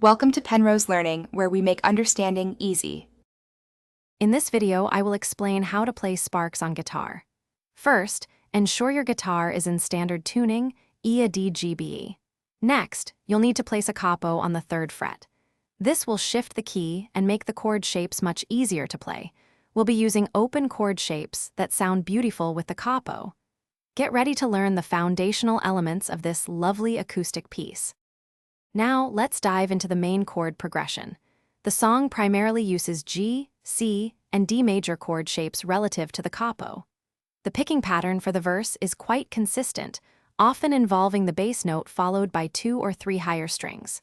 Welcome to Penrose Learning, where we make understanding easy. In this video, I will explain how to play sparks on guitar. First, ensure your guitar is in standard tuning, E-A-D-G-B. Next, you'll need to place a capo on the 3rd fret. This will shift the key and make the chord shapes much easier to play. We'll be using open chord shapes that sound beautiful with the capo. Get ready to learn the foundational elements of this lovely acoustic piece. Now, let's dive into the main chord progression. The song primarily uses G, C, and D major chord shapes relative to the capo. The picking pattern for the verse is quite consistent, often involving the bass note followed by 2 or 3 higher strings.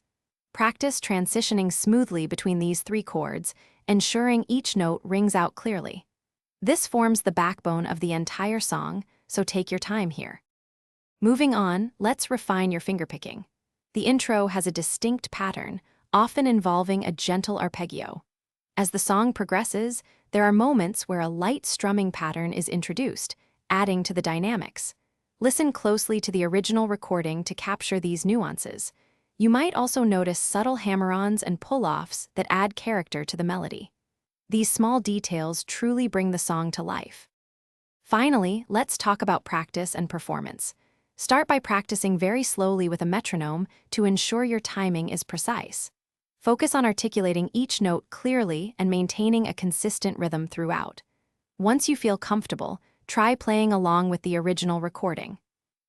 Practice transitioning smoothly between these 3 chords, ensuring each note rings out clearly. This forms the backbone of the entire song, so take your time here. Moving on, let's refine your fingerpicking. The intro has a distinct pattern, often involving a gentle arpeggio. As the song progresses, there are moments where a light strumming pattern is introduced, adding to the dynamics. Listen closely to the original recording to capture these nuances. You might also notice subtle hammer-ons and pull-offs that add character to the melody. These small details truly bring the song to life. Finally, let's talk about practice and performance. Start by practicing very slowly with a metronome to ensure your timing is precise. Focus on articulating each note clearly and maintaining a consistent rhythm throughout. Once you feel comfortable, try playing along with the original recording.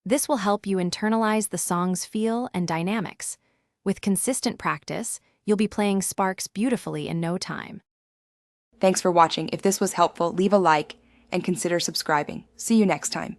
This will help you internalize the song's feel and dynamics. With consistent practice, you'll be playing sparks beautifully in no time. Thanks for watching. If this was helpful, leave a like and consider subscribing. See you next time.